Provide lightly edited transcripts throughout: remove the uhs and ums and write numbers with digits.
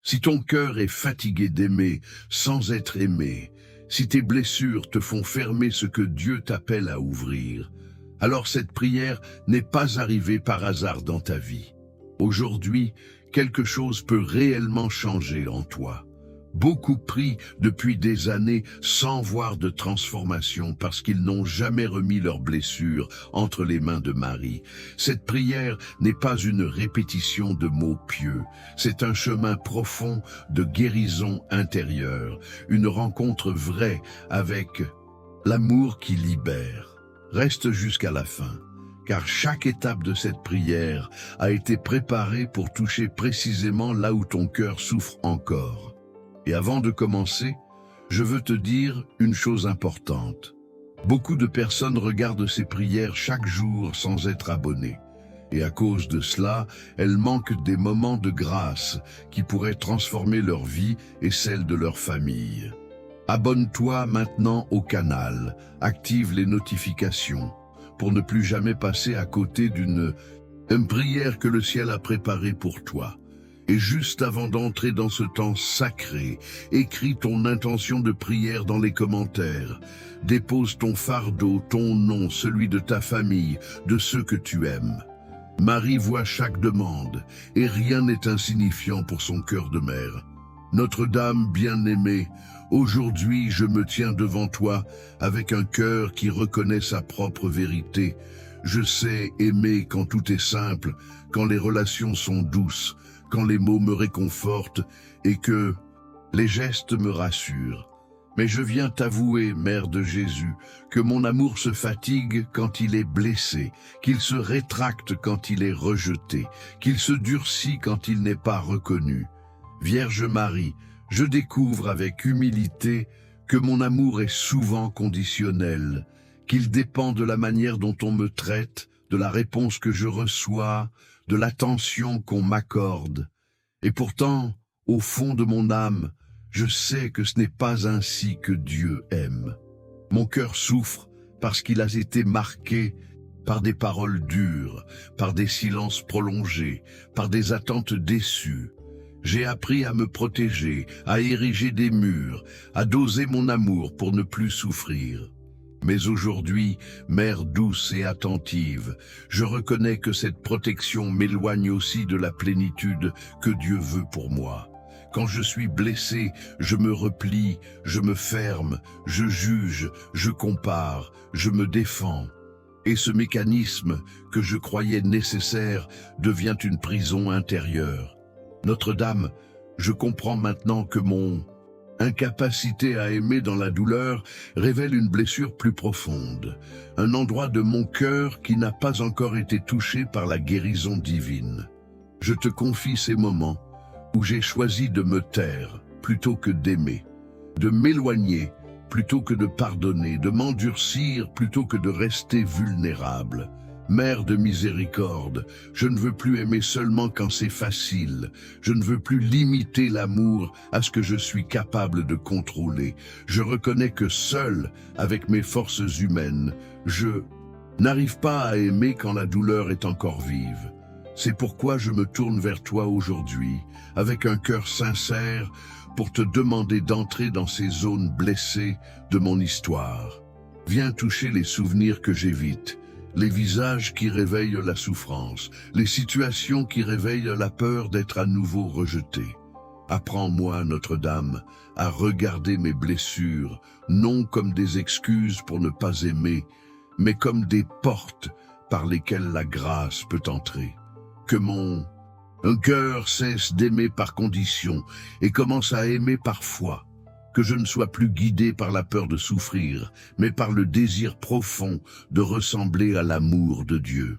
Si ton cœur est fatigué d'aimer sans être aimé, si tes blessures te font fermer ce que Dieu t'appelle à ouvrir, alors cette prière n'est pas arrivée par hasard dans ta vie. Aujourd'hui, quelque chose peut réellement changer en toi. Beaucoup prient depuis des années sans voir de transformation parce qu'ils n'ont jamais remis leurs blessures entre les mains de Marie. Cette prière n'est pas une répétition de mots pieux, c'est un chemin profond de guérison intérieure, une rencontre vraie avec l'amour qui libère. Reste jusqu'à la fin, car chaque étape de cette prière a été préparée pour toucher précisément là où ton cœur souffre encore. Et avant de commencer, je veux te dire une chose importante. Beaucoup de personnes regardent ces prières chaque jour sans être abonnées. Et à cause de cela, elles manquent des moments de grâce qui pourraient transformer leur vie et celle de leur famille. Abonne-toi maintenant au canal, active les notifications pour ne plus jamais passer à côté d'une prière que le ciel a préparée pour toi. Et juste avant d'entrer dans ce temps sacré, écris ton intention de prière dans les commentaires. Dépose ton fardeau, ton nom, celui de ta famille, de ceux que tu aimes. Marie voit chaque demande, et rien n'est insignifiant pour son cœur de mère. Notre-Dame bien-aimée, aujourd'hui je me tiens devant toi avec un cœur qui reconnaît sa propre vérité. Je sais aimer quand tout est simple, quand les relations sont douces, quand les mots me réconfortent et que les gestes me rassurent. Mais je viens t'avouer, Mère de Jésus, que mon amour se fatigue quand il est blessé, qu'il se rétracte quand il est rejeté, qu'il se durcit quand il n'est pas reconnu. Vierge Marie, je découvre avec humilité que mon amour est souvent conditionnel, qu'il dépend de la manière dont on me traite, de la réponse que je reçois, de l'attention qu'on m'accorde. Et pourtant, au fond de mon âme, je sais que ce n'est pas ainsi que Dieu aime. Mon cœur souffre parce qu'il a été marqué par des paroles dures, par des silences prolongés, par des attentes déçues. J'ai appris à me protéger, à ériger des murs, à doser mon amour pour ne plus souffrir. Mais aujourd'hui, mère douce et attentive, je reconnais que cette protection m'éloigne aussi de la plénitude que Dieu veut pour moi. Quand je suis blessé, je me replie, je me ferme, je juge, je compare, je me défends. Et ce mécanisme que je croyais nécessaire devient une prison intérieure. Notre-Dame, je comprends maintenant que mon incapacité à aimer dans la douleur révèle une blessure plus profonde, un endroit de mon cœur qui n'a pas encore été touché par la guérison divine. Je te confie ces moments où j'ai choisi de me taire plutôt que d'aimer, de m'éloigner plutôt que de pardonner, de m'endurcir plutôt que de rester vulnérable. Mère de miséricorde, je ne veux plus aimer seulement quand c'est facile. Je ne veux plus limiter l'amour à ce que je suis capable de contrôler. Je reconnais que seul, avec mes forces humaines, je n'arrive pas à aimer quand la douleur est encore vive. C'est pourquoi je me tourne vers toi aujourd'hui, avec un cœur sincère, pour te demander d'entrer dans ces zones blessées de mon histoire. Viens toucher les souvenirs que j'évite, les visages qui réveillent la souffrance, les situations qui réveillent la peur d'être à nouveau rejeté. Apprends-moi, Notre-Dame, à regarder mes blessures, non comme des excuses pour ne pas aimer, mais comme des portes par lesquelles la grâce peut entrer. Que mon cœur cesse d'aimer par condition et commence à aimer par foi. Que je ne sois plus guidé par la peur de souffrir, mais par le désir profond de ressembler à l'amour de Dieu.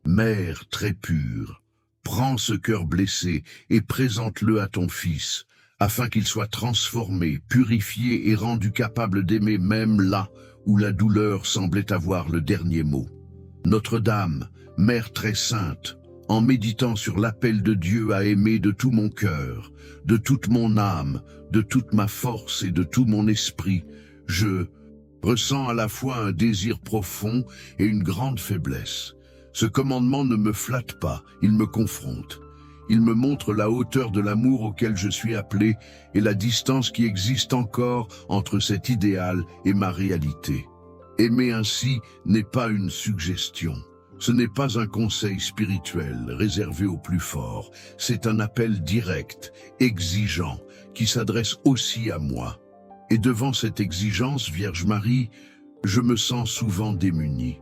Mère très pure, prends ce cœur blessé et présente-le à ton Fils, afin qu'il soit transformé, purifié et rendu capable d'aimer même là où la douleur semblait avoir le dernier mot. Notre-Dame, Mère très sainte, en méditant sur l'appel de Dieu à aimer de tout mon cœur, de toute mon âme, de toute ma force et de tout mon esprit, je ressens à la fois un désir profond et une grande faiblesse. Ce commandement ne me flatte pas, il me confronte. Il me montre la hauteur de l'amour auquel je suis appelé et la distance qui existe encore entre cet idéal et ma réalité. Aimer ainsi n'est pas une suggestion. Ce n'est pas un conseil spirituel réservé aux plus forts. C'est un appel direct, exigeant, qui s'adresse aussi à moi. Et devant cette exigence, Vierge Marie, je me sens souvent démuni.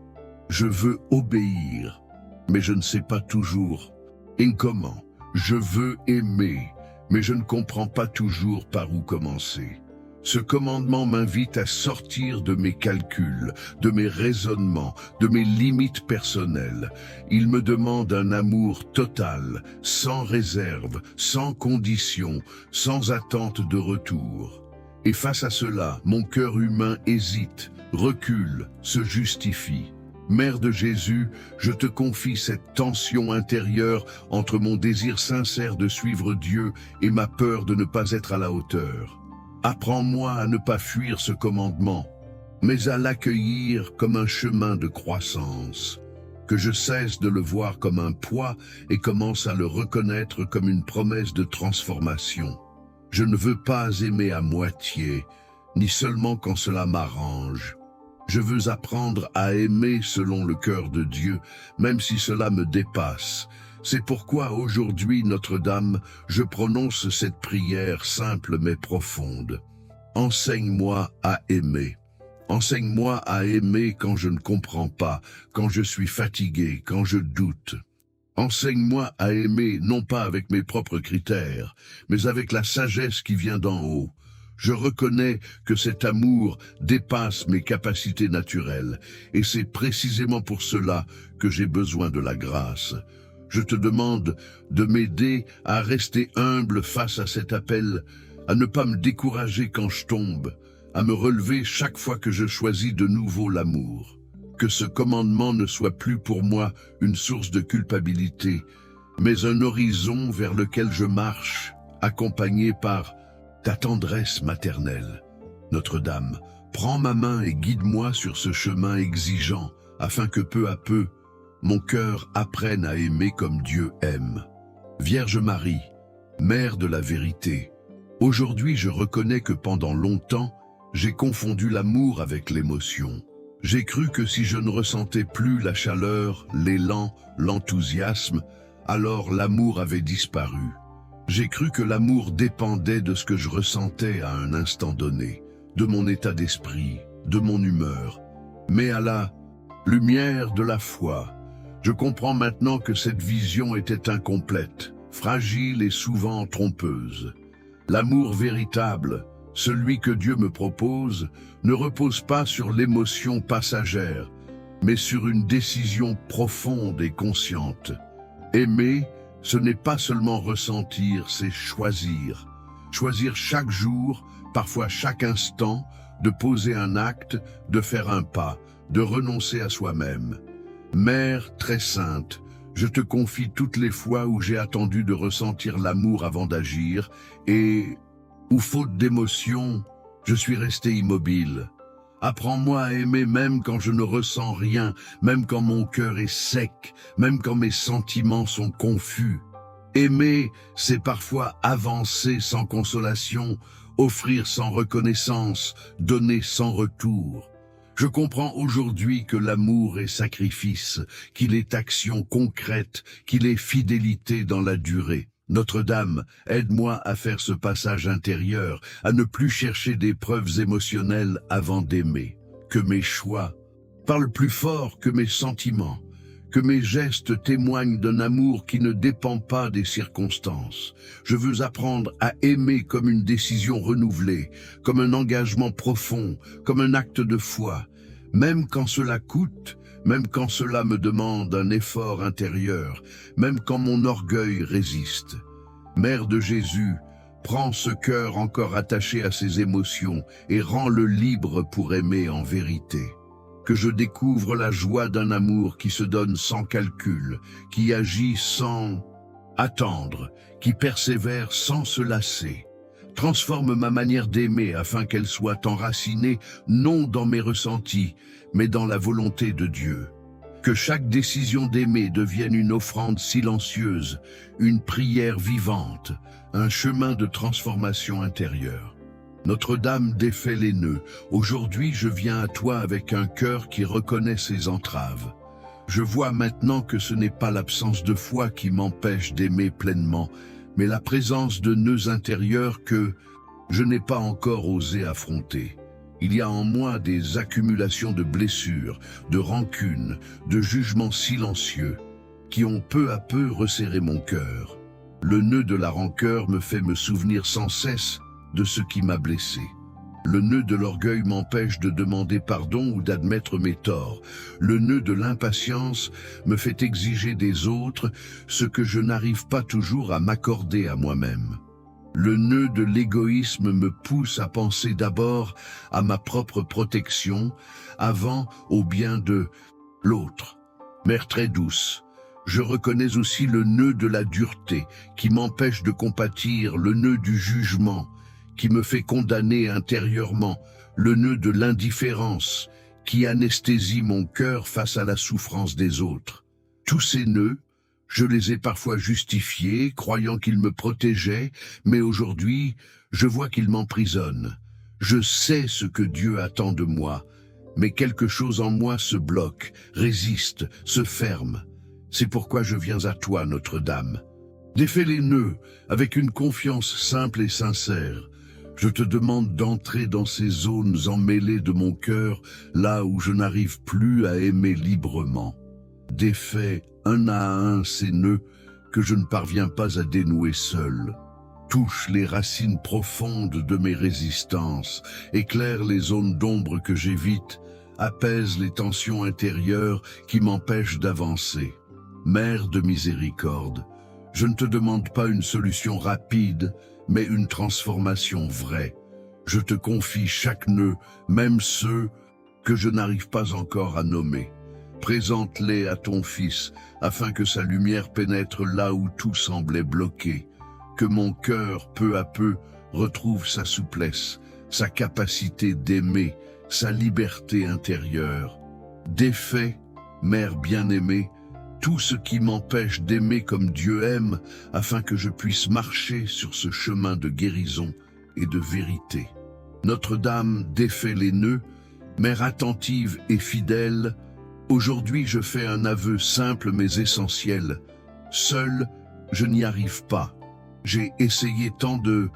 Je veux obéir, mais je ne sais pas toujours. Et comment? Je veux aimer, mais je ne comprends pas toujours par où commencer. Ce commandement m'invite à sortir de mes calculs, de mes raisonnements, de mes limites personnelles. Il me demande un amour total, sans réserve, sans condition, sans attente de retour. Et face à cela, mon cœur humain hésite, recule, se justifie. Mère de Jésus, je te confie cette tension intérieure entre mon désir sincère de suivre Dieu et ma peur de ne pas être à la hauteur. Apprends-moi à ne pas fuir ce commandement, mais à l'accueillir comme un chemin de croissance, que je cesse de le voir comme un poids et commence à le reconnaître comme une promesse de transformation. Je ne veux pas aimer à moitié, ni seulement quand cela m'arrange. Je veux apprendre à aimer selon le cœur de Dieu, même si cela me dépasse. C'est pourquoi aujourd'hui, Notre-Dame, je prononce cette prière simple mais profonde. Enseigne-moi à aimer. Enseigne-moi à aimer quand je ne comprends pas, quand je suis fatigué, quand je doute. Enseigne-moi à aimer non pas avec mes propres critères, mais avec la sagesse qui vient d'en haut. Je reconnais que cet amour dépasse mes capacités naturelles, et c'est précisément pour cela que j'ai besoin de la grâce. Je te demande de m'aider à rester humble face à cet appel, à ne pas me décourager quand je tombe, à me relever chaque fois que je choisis de nouveau l'amour. Que ce commandement ne soit plus pour moi une source de culpabilité, mais un horizon vers lequel je marche, accompagné par ta tendresse maternelle. Notre-Dame, prends ma main et guide-moi sur ce chemin exigeant, afin que peu à peu, mon cœur apprenne à aimer comme Dieu aime. Vierge Marie, Mère de la vérité, aujourd'hui je reconnais que pendant longtemps, j'ai confondu l'amour avec l'émotion. J'ai cru que si je ne ressentais plus la chaleur, l'élan, l'enthousiasme, alors l'amour avait disparu. J'ai cru que l'amour dépendait de ce que je ressentais à un instant donné, de mon état d'esprit, de mon humeur. Mais à la lumière de la foi, je comprends maintenant que cette vision était incomplète, fragile et souvent trompeuse. L'amour véritable, celui que Dieu me propose, ne repose pas sur l'émotion passagère, mais sur une décision profonde et consciente. Aimer, ce n'est pas seulement ressentir, c'est choisir. Choisir chaque jour, parfois chaque instant, de poser un acte, de faire un pas, de renoncer à soi-même. Mère très sainte, je te confie toutes les fois où j'ai attendu de ressentir l'amour avant d'agir et où, faute d'émotion, je suis resté immobile. Apprends-moi à aimer même quand je ne ressens rien, même quand mon cœur est sec, même quand mes sentiments sont confus. Aimer, c'est parfois avancer sans consolation, offrir sans reconnaissance, donner sans retour. Je comprends aujourd'hui que l'amour est sacrifice, qu'il est action concrète, qu'il est fidélité dans la durée. Notre-Dame, aide-moi à faire ce passage intérieur, à ne plus chercher des preuves émotionnelles avant d'aimer. Que mes choix parlent plus fort que mes sentiments, que mes gestes témoignent d'un amour qui ne dépend pas des circonstances. Je veux apprendre à aimer comme une décision renouvelée, comme un engagement profond, comme un acte de foi, même quand cela coûte, même quand cela me demande un effort intérieur, même quand mon orgueil résiste. Mère de Jésus, prends ce cœur encore attaché à ses émotions et rends-le libre pour aimer en vérité. Que je découvre la joie d'un amour qui se donne sans calcul, qui agit sans attendre, qui persévère sans se lasser. Transforme ma manière d'aimer afin qu'elle soit enracinée non dans mes ressentis, mais dans la volonté de Dieu. Que chaque décision d'aimer devienne une offrande silencieuse, une prière vivante, un chemin de transformation intérieure. Notre-Dame défait les nœuds. Aujourd'hui, je viens à toi avec un cœur qui reconnaît ses entraves. Je vois maintenant que ce n'est pas l'absence de foi qui m'empêche d'aimer pleinement, mais la présence de nœuds intérieurs que je n'ai pas encore osé affronter. Il y a en moi des accumulations de blessures, de rancunes, de jugements silencieux, qui ont peu à peu resserré mon cœur. Le nœud de la rancœur me fait me souvenir sans cesse de ce qui m'a blessé. Le nœud de l'orgueil m'empêche de demander pardon ou d'admettre mes torts. Le nœud de l'impatience me fait exiger des autres ce que je n'arrive pas toujours à m'accorder à moi-même. Le nœud de l'égoïsme me pousse à penser d'abord à ma propre protection, avant au bien de l'autre. Mère très douce, je reconnais aussi le nœud de la dureté qui m'empêche de compatir, le nœud du jugement qui me fait condamner intérieurement, le nœud de l'indifférence qui anesthésie mon cœur face à la souffrance des autres. Tous ces nœuds, je les ai parfois justifiés, croyant qu'ils me protégeaient, mais aujourd'hui, je vois qu'ils m'emprisonnent. Je sais ce que Dieu attend de moi, mais quelque chose en moi se bloque, résiste, se ferme. C'est pourquoi je viens à toi, Notre-Dame. Défais les nœuds avec une confiance simple et sincère. Je te demande d'entrer dans ces zones emmêlées de mon cœur, là où je n'arrive plus à aimer librement. Défais un à un ces nœuds que je ne parviens pas à dénouer seul. Touche les racines profondes de mes résistances, éclaire les zones d'ombre que j'évite, apaise les tensions intérieures qui m'empêchent d'avancer. Mère de miséricorde, je ne te demande pas une solution rapide, mais une transformation vraie. Je te confie chaque nœud, même ceux que je n'arrive pas encore à nommer. Présente-les à ton Fils, afin que sa lumière pénètre là où tout semblait bloqué, que mon cœur, peu à peu, retrouve sa souplesse, sa capacité d'aimer, sa liberté intérieure. Défais, Mère bien-aimée, tout ce qui m'empêche d'aimer comme Dieu aime, afin que je puisse marcher sur ce chemin de guérison et de vérité. Notre-Dame défait les nœuds, Mère attentive et fidèle. Aujourd'hui, je fais un aveu simple mais essentiel. Seul, je n'y arrive pas. J'ai essayé tant de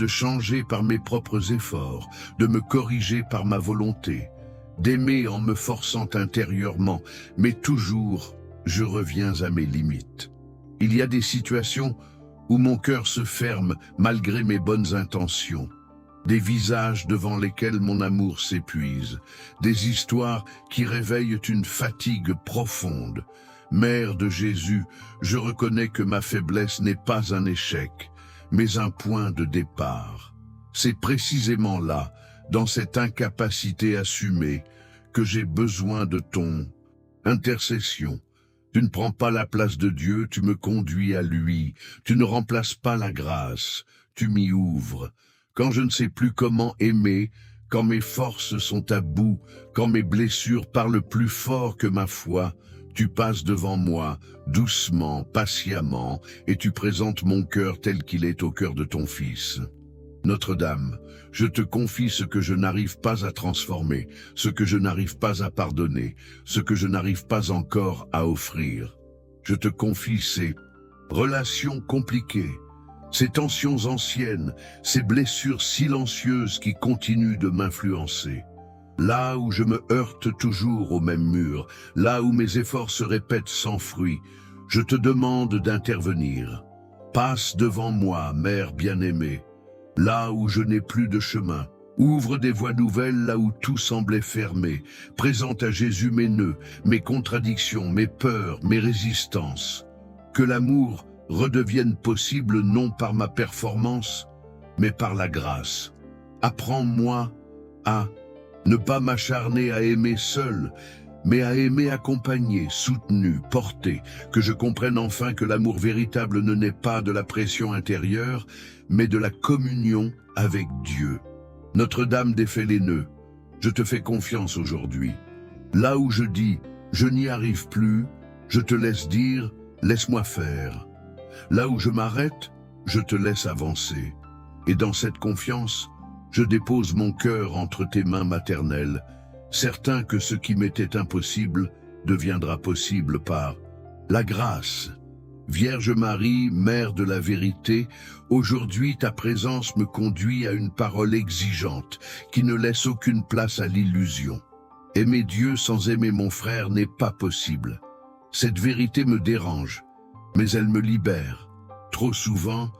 changer par mes propres efforts, de me corriger par ma volonté, d'aimer en me forçant intérieurement, mais toujours, je reviens à mes limites. Il y a des situations où mon cœur se ferme malgré mes bonnes intentions. Des visages devant lesquels mon amour s'épuise, des histoires qui réveillent une fatigue profonde. Mère de Jésus, je reconnais que ma faiblesse n'est pas un échec, mais un point de départ. C'est précisément là, dans cette incapacité assumée, que j'ai besoin de ton intercession. Tu ne prends pas la place de Dieu, tu me conduis à lui. Tu ne remplaces pas la grâce, tu m'y ouvres. Quand je ne sais plus comment aimer, quand mes forces sont à bout, quand mes blessures parlent plus fort que ma foi, tu passes devant moi, doucement, patiemment, et tu présentes mon cœur tel qu'il est au cœur de ton Fils. Notre-Dame, je te confie ce que je n'arrive pas à transformer, ce que je n'arrive pas à pardonner, ce que je n'arrive pas encore à offrir. Je te confie ces relations compliquées, ces tensions anciennes, ces blessures silencieuses qui continuent de m'influencer. Là où je me heurte toujours au même mur, là où mes efforts se répètent sans fruit, je te demande d'intervenir. Passe devant moi, Mère bien-aimée, là où je n'ai plus de chemin. Ouvre des voies nouvelles là où tout semblait fermé. Présente à Jésus mes nœuds, mes contradictions, mes peurs, mes résistances. Que l'amour redevienne possible non par ma performance, mais par la grâce. Apprends-moi à ne pas m'acharner à aimer seul, mais à aimer accompagné, soutenu, porté, que je comprenne enfin que l'amour véritable ne naît pas de la pression intérieure, mais de la communion avec Dieu. Notre-Dame défait les nœuds. Je te fais confiance aujourd'hui. Là où je dis « Je n'y arrive plus, je te laisse dire, laisse-moi faire. Là où je m'arrête, je te laisse avancer. Et dans cette confiance, je dépose mon cœur entre tes mains maternelles, certain que ce qui m'était impossible deviendra possible par la grâce. Vierge Marie, Mère de la vérité, aujourd'hui ta présence me conduit à une parole exigeante qui ne laisse aucune place à l'illusion. Aimer Dieu sans aimer mon frère n'est pas possible. Cette vérité me dérange, mais elle me libère. Trop souvent,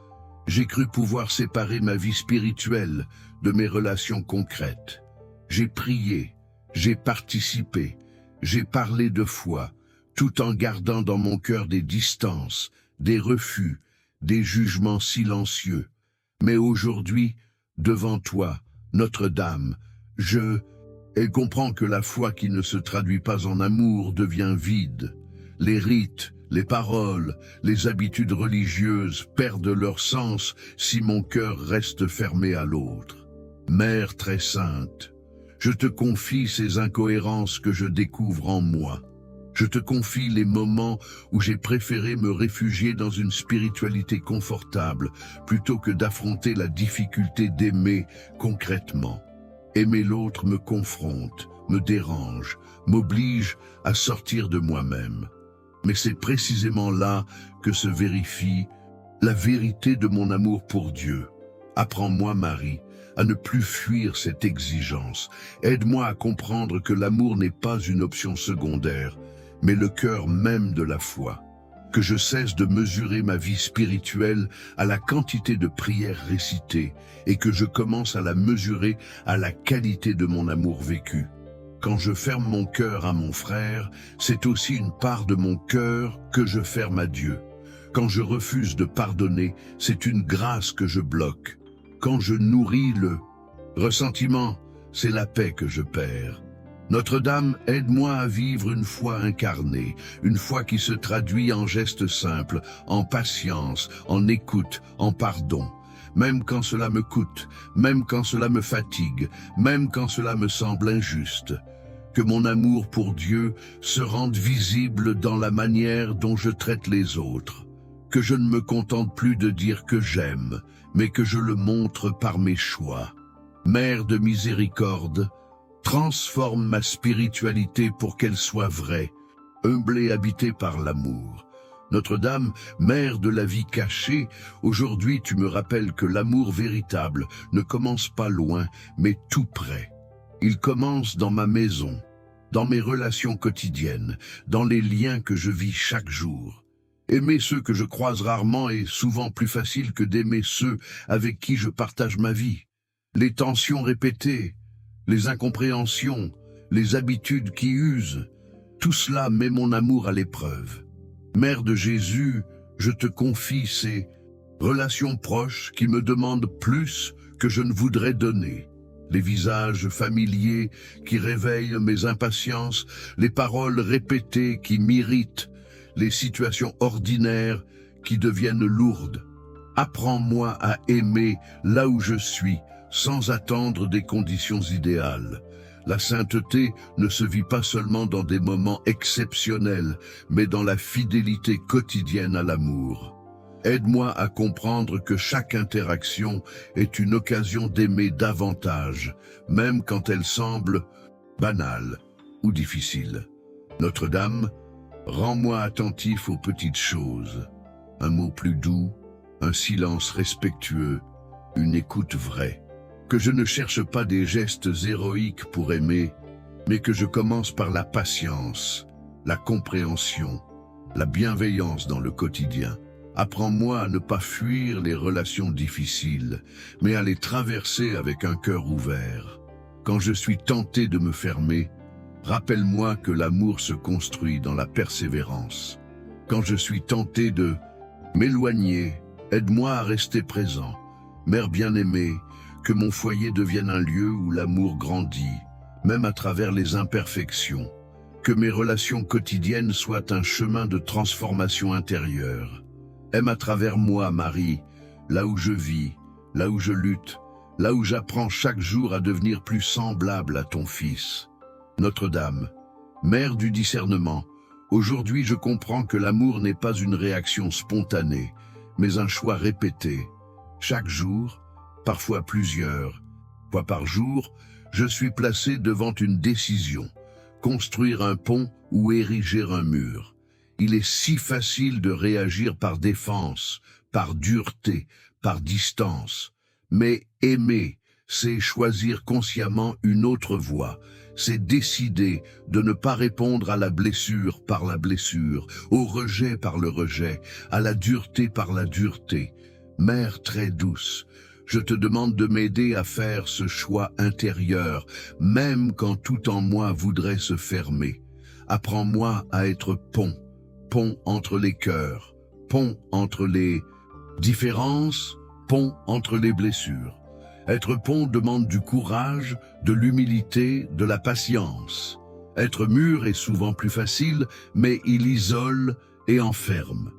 j'ai cru pouvoir séparer ma vie spirituelle de mes relations concrètes. J'ai prié, j'ai participé, j'ai parlé de foi, tout en gardant dans mon cœur des distances, des refus, des jugements silencieux. Mais aujourd'hui, devant toi, Notre-Dame, elle comprend que la foi qui ne se traduit pas en amour devient vide. Les rites, les paroles, les habitudes religieuses perdent leur sens si mon cœur reste fermé à l'autre. Mère très sainte, je te confie ces incohérences que je découvre en moi. Je te confie les moments où j'ai préféré me réfugier dans une spiritualité confortable plutôt que d'affronter la difficulté d'aimer concrètement. Aimer l'autre me confronte, me dérange, m'oblige à sortir de moi-même. Mais c'est précisément là que se vérifie la vérité de mon amour pour Dieu. Apprends-moi, Marie, à ne plus fuir cette exigence. Aide-moi à comprendre que l'amour n'est pas une option secondaire, mais le cœur même de la foi. Que je cesse de mesurer ma vie spirituelle à la quantité de prières récitées et que je commence à la mesurer à la qualité de mon amour vécu. Quand je ferme mon cœur à mon frère, c'est aussi une part de mon cœur que je ferme à Dieu. Quand je refuse de pardonner, c'est une grâce que je bloque. Quand je nourris le ressentiment, c'est la paix que je perds. Notre-Dame, aide-moi à vivre une foi incarnée, une foi qui se traduit en gestes simples, en patience, en écoute, en pardon. Même quand cela me coûte, même quand cela me fatigue, même quand cela me semble injuste. Que mon amour pour Dieu se rende visible dans la manière dont je traite les autres. Que je ne me contente plus de dire que j'aime, mais que je le montre par mes choix. Mère de miséricorde, transforme ma spiritualité pour qu'elle soit vraie, humble et habitée par l'amour. Notre-Dame, Mère de la vie cachée, aujourd'hui tu me rappelles que l'amour véritable ne commence pas loin, mais tout près. Il commence dans ma maison, dans mes relations quotidiennes, dans les liens que je vis chaque jour. Aimer ceux que je croise rarement est souvent plus facile que d'aimer ceux avec qui je partage ma vie. Les tensions répétées, les incompréhensions, les habitudes qui usent, tout cela met mon amour à l'épreuve. Mère de Jésus, je te confie ces relations proches qui me demandent plus que je ne voudrais donner. Les visages familiers qui réveillent mes impatiences, les paroles répétées qui m'irritent, les situations ordinaires qui deviennent lourdes. Apprends-moi à aimer là où je suis, sans attendre des conditions idéales. La sainteté ne se vit pas seulement dans des moments exceptionnels, mais dans la fidélité quotidienne à l'amour. Aide-moi à comprendre que chaque interaction est une occasion d'aimer davantage, même quand elle semble banale ou difficile. Notre-Dame, rends-moi attentif aux petites choses. Un mot plus doux, un silence respectueux, une écoute vraie. Que je ne cherche pas des gestes héroïques pour aimer, mais que je commence par la patience, la compréhension, la bienveillance dans le quotidien. Apprends-moi à ne pas fuir les relations difficiles, mais à les traverser avec un cœur ouvert. Quand je suis tenté de me fermer, rappelle-moi que l'amour se construit dans la persévérance. Quand je suis tenté de m'éloigner, aide-moi à rester présent. Mère bien-aimée, que mon foyer devienne un lieu où l'amour grandit, même à travers les imperfections. Que mes relations quotidiennes soient un chemin de transformation intérieure. Aime à travers moi, Marie, là où je vis, là où je lutte, là où j'apprends chaque jour à devenir plus semblable à ton Fils. Notre-Dame, Mère du discernement, aujourd'hui je comprends que l'amour n'est pas une réaction spontanée, mais un choix répété. Chaque jour, parfois plusieurs fois par jour, je suis placé devant une décision, construire un pont ou ériger un mur. Il est si facile de réagir par défense, par dureté, par distance. Mais aimer, c'est choisir consciemment une autre voie. C'est décider de ne pas répondre à la blessure par la blessure, au rejet par le rejet, à la dureté par la dureté. Mère très douce, je te demande de m'aider à faire ce choix intérieur, même quand tout en moi voudrait se fermer. Apprends-moi à être pont, pont entre les cœurs, pont entre les différences, pont entre les blessures. Être pont demande du courage, de l'humilité, de la patience. Être mur est souvent plus facile, mais il isole et enferme.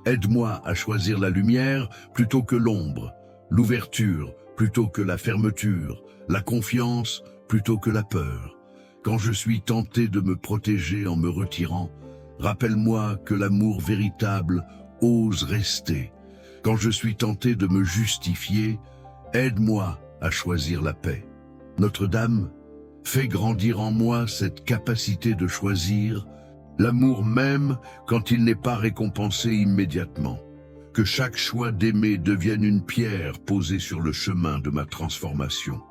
Aide-moi à choisir la lumière plutôt que l'ombre, l'ouverture plutôt que la fermeture, la confiance plutôt que la peur. Quand je suis tenté de me protéger en me retirant, rappelle-moi que l'amour véritable ose rester. Quand je suis tenté de me justifier, aide-moi à choisir la paix. Notre-Dame, fais grandir en moi cette capacité de choisir, l'amour même quand il n'est pas récompensé immédiatement. Que chaque choix d'aimer devienne une pierre posée sur le chemin de ma transformation.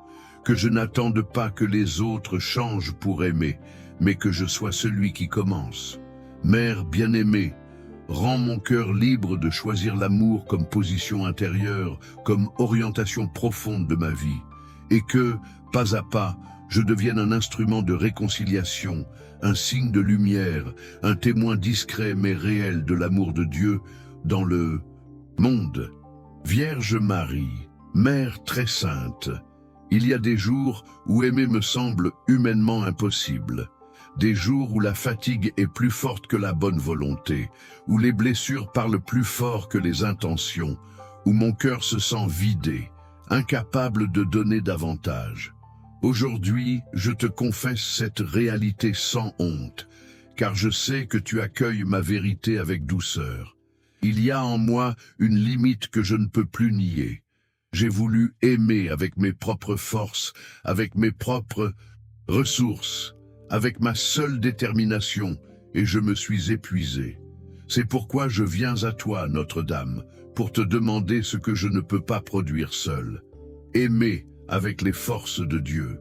Que je n'attende pas que les autres changent pour aimer, mais que je sois celui qui commence. Mère bien-aimée, rends mon cœur libre de choisir l'amour comme position intérieure, comme orientation profonde de ma vie, et que, pas à pas, je devienne un instrument de réconciliation, un signe de lumière, un témoin discret mais réel de l'amour de Dieu dans le monde. Vierge Marie, Mère très sainte, il y a des jours où aimer me semble humainement impossible. Des jours où la fatigue est plus forte que la bonne volonté, où les blessures parlent plus fort que les intentions, où mon cœur se sent vidé, incapable de donner davantage. Aujourd'hui, je te confesse cette réalité sans honte, car je sais que tu accueilles ma vérité avec douceur. Il y a en moi une limite que je ne peux plus nier. J'ai voulu aimer avec mes propres forces, avec mes propres ressources, avec ma seule détermination, et je me suis épuisé. C'est pourquoi je viens à toi, Notre-Dame, pour te demander ce que je ne peux pas produire seul. Aimer avec les forces de Dieu.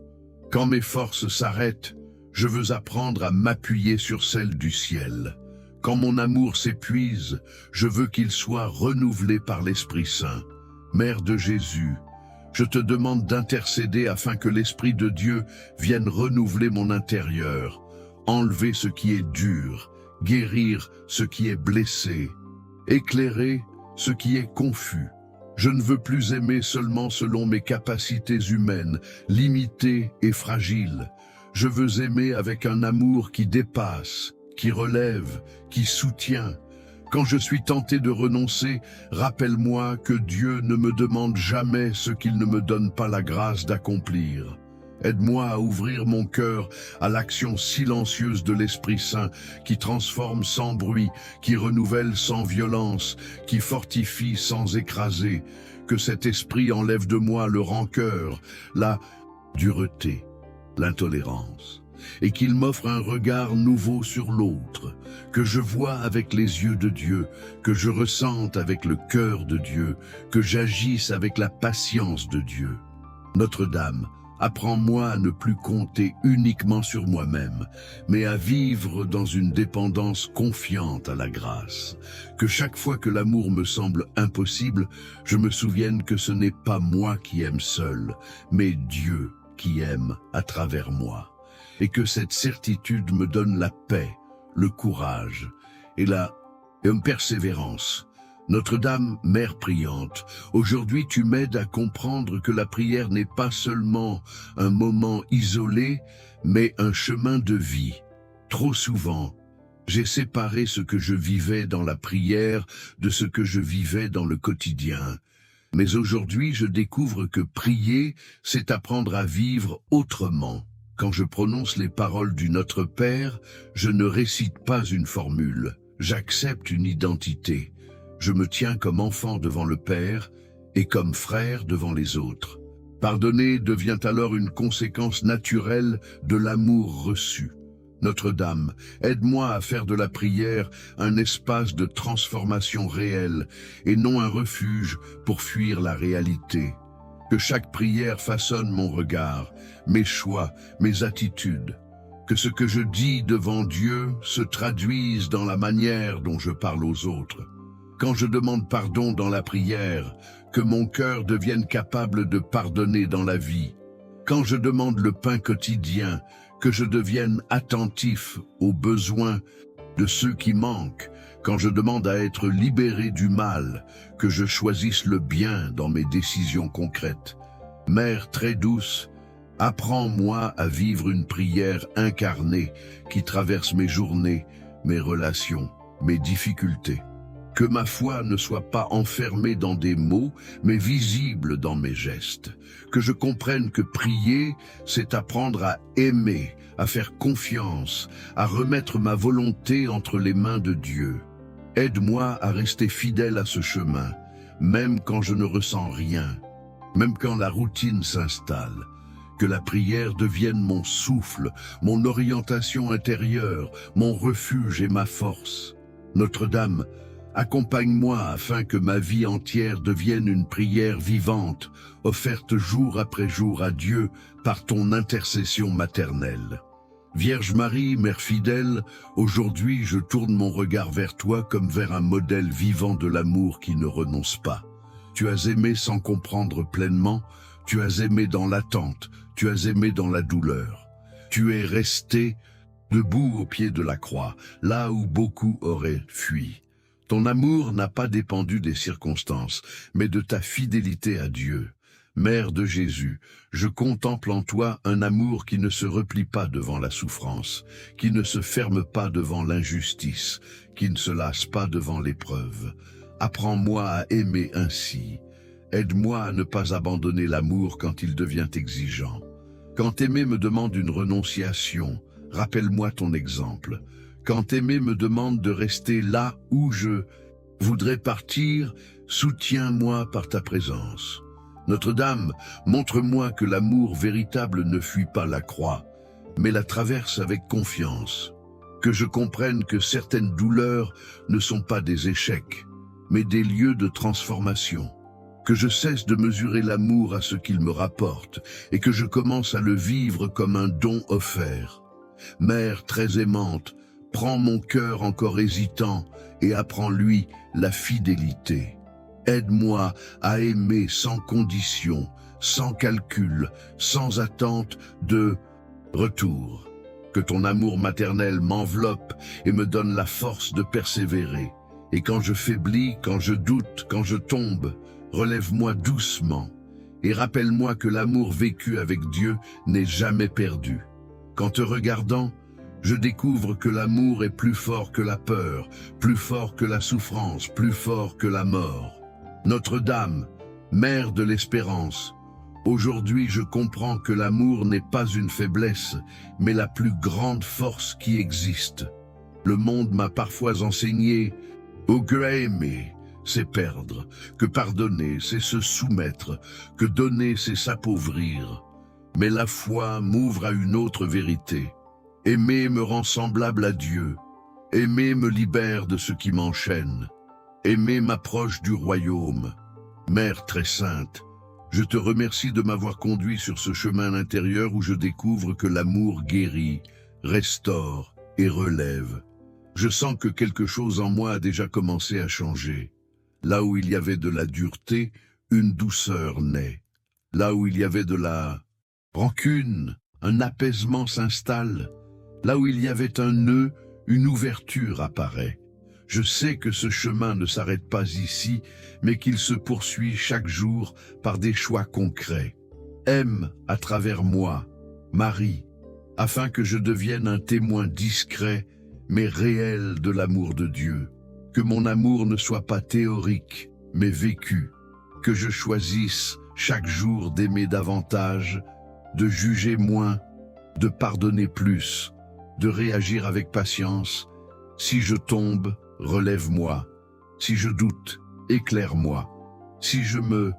Quand mes forces s'arrêtent, je veux apprendre à m'appuyer sur celles du ciel. Quand mon amour s'épuise, je veux qu'il soit renouvelé par l'Esprit Saint. Mère de Jésus, je te demande d'intercéder afin que l'Esprit de Dieu vienne renouveler mon intérieur, enlever ce qui est dur, guérir ce qui est blessé, éclairer ce qui est confus. Je ne veux plus aimer seulement selon mes capacités humaines, limitées et fragiles. Je veux aimer avec un amour qui dépasse, qui relève, qui soutient. Quand je suis tenté de renoncer, rappelle-moi que Dieu ne me demande jamais ce qu'il ne me donne pas la grâce d'accomplir. Aide-moi à ouvrir mon cœur à l'action silencieuse de l'Esprit Saint qui transforme sans bruit, qui renouvelle sans violence, qui fortifie sans écraser. Que cet esprit enlève de moi le rancœur, la dureté, l'intolérance, et qu'il m'offre un regard nouveau sur l'autre, que je vois avec les yeux de Dieu, que je ressente avec le cœur de Dieu, que j'agisse avec la patience de Dieu. Notre-Dame, apprends-moi à ne plus compter uniquement sur moi-même, mais à vivre dans une dépendance confiante à la grâce. Que chaque fois que l'amour me semble impossible, je me souvienne que ce n'est pas moi qui aime seul, mais Dieu qui aime à travers moi. Et que cette certitude me donne la paix, le courage et une persévérance. Notre-Dame, Mère priante, aujourd'hui tu m'aides à comprendre que la prière n'est pas seulement un moment isolé, mais un chemin de vie. Trop souvent, j'ai séparé ce que je vivais dans la prière de ce que je vivais dans le quotidien. Mais aujourd'hui, je découvre que prier, c'est apprendre à vivre autrement. Quand je prononce les paroles du Notre Père, je ne récite pas une formule, j'accepte une identité. Je me tiens comme enfant devant le Père et comme frère devant les autres. Pardonner devient alors une conséquence naturelle de l'amour reçu. Notre-Dame, aide-moi à faire de la prière un espace de transformation réelle et non un refuge pour fuir la réalité. Que chaque prière façonne mon regard, mes choix, mes attitudes. Que ce que je dis devant Dieu se traduise dans la manière dont je parle aux autres. Quand je demande pardon dans la prière, que mon cœur devienne capable de pardonner dans la vie. Quand je demande le pain quotidien, que je devienne attentif aux besoins de ceux qui manquent. Quand je demande à être libéré du mal, que je choisisse le bien dans mes décisions concrètes. Mère très douce, apprends-moi à vivre une prière incarnée qui traverse mes journées, mes relations, mes difficultés. Que ma foi ne soit pas enfermée dans des mots, mais visible dans mes gestes. Que je comprenne que prier, c'est apprendre à aimer, à faire confiance, à remettre ma volonté entre les mains de Dieu. Aide-moi à rester fidèle à ce chemin, même quand je ne ressens rien, même quand la routine s'installe. Que la prière devienne mon souffle, mon orientation intérieure, mon refuge et ma force. Notre-Dame, accompagne-moi afin que ma vie entière devienne une prière vivante, offerte jour après jour à Dieu par ton intercession maternelle. Vierge Marie, Mère fidèle, aujourd'hui je tourne mon regard vers toi comme vers un modèle vivant de l'amour qui ne renonce pas. Tu as aimé sans comprendre pleinement, tu as aimé dans l'attente, tu as aimé dans la douleur. Tu es resté debout au pied de la croix, là où beaucoup auraient fui. Ton amour n'a pas dépendu des circonstances, mais de ta fidélité à Dieu. Mère de Jésus, je contemple en toi un amour qui ne se replie pas devant la souffrance, qui ne se ferme pas devant l'injustice, qui ne se lasse pas devant l'épreuve. Apprends-moi à aimer ainsi. Aide-moi à ne pas abandonner l'amour quand il devient exigeant. Quand aimer me demande une renonciation, rappelle-moi ton exemple. Quand aimer me demande de rester là où je voudrais partir, soutiens-moi par ta présence. Notre-Dame, montre-moi que l'amour véritable ne fuit pas la croix, mais la traverse avec confiance. Que je comprenne que certaines douleurs ne sont pas des échecs, mais des lieux de transformation. Que je cesse de mesurer l'amour à ce qu'il me rapporte et que je commence à le vivre comme un don offert. Mère très aimante, prends mon cœur encore hésitant et apprends-lui la fidélité. Aide-moi à aimer sans condition, sans calcul, sans attente de retour. Que ton amour maternel m'enveloppe et me donne la force de persévérer. Et quand je faiblis, quand je doute, quand je tombe, relève-moi doucement et rappelle-moi que l'amour vécu avec Dieu n'est jamais perdu. Qu'en te regardant, je découvre que l'amour est plus fort que la peur, plus fort que la souffrance, plus fort que la mort. Notre-Dame, Mère de l'Espérance, aujourd'hui je comprends que l'amour n'est pas une faiblesse, mais la plus grande force qui existe. Le monde m'a parfois enseigné que aimer, c'est perdre, que pardonner, c'est se soumettre, que donner, c'est s'appauvrir. Mais la foi m'ouvre à une autre vérité. Aimer me rend semblable à Dieu. Aimer me libère de ce qui m'enchaîne. Aimer m'approche du royaume. Mère très sainte, je te remercie de m'avoir conduit sur ce chemin intérieur où je découvre que l'amour guérit, restaure et relève. Je sens que quelque chose en moi a déjà commencé à changer. Là où il y avait de la dureté, une douceur naît. Là où il y avait de la rancune, un apaisement s'installe. Là où il y avait un nœud, une ouverture apparaît. Je sais que ce chemin ne s'arrête pas ici, mais qu'il se poursuit chaque jour par des choix concrets. Aime à travers moi, Marie, afin que je devienne un témoin discret, mais réel de l'amour de Dieu. Que mon amour ne soit pas théorique, mais vécu. Que je choisisse chaque jour d'aimer davantage, de juger moins de pardonner plus, de réagir avec patience. Si je tombe, relève-moi. Si je doute, éclaire-moi. Si je me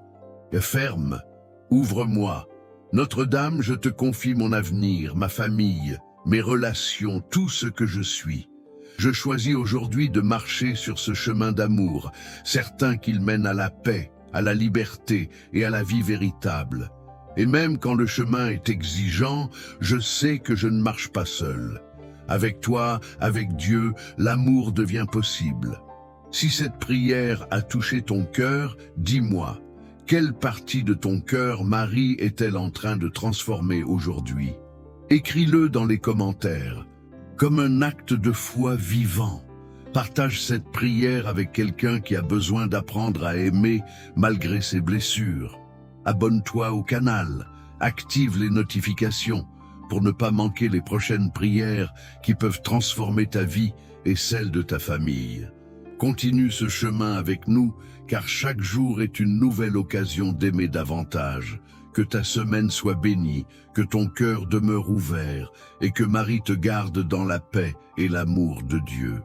ferme, ouvre-moi. Notre-Dame, je te confie mon avenir, ma famille, mes relations, tout ce que je suis. Je choisis aujourd'hui de marcher sur ce chemin d'amour, certain qu'il mène à la paix, à la liberté et à la vie véritable. Et même quand le chemin est exigeant, je sais que je ne marche pas seul. Avec toi, avec Dieu, l'amour devient possible. Si cette prière a touché ton cœur, dis-moi, quelle partie de ton cœur Marie est-elle en train de transformer aujourd'hui? Écris-le dans les commentaires, comme un acte de foi vivant. Partage cette prière avec quelqu'un qui a besoin d'apprendre à aimer malgré ses blessures. Abonne-toi au canal, active les notifications pour ne pas manquer les prochaines prières qui peuvent transformer ta vie et celle de ta famille. Continue ce chemin avec nous, car chaque jour est une nouvelle occasion d'aimer davantage. Que ta semaine soit bénie, que ton cœur demeure ouvert et que Marie te garde dans la paix et l'amour de Dieu.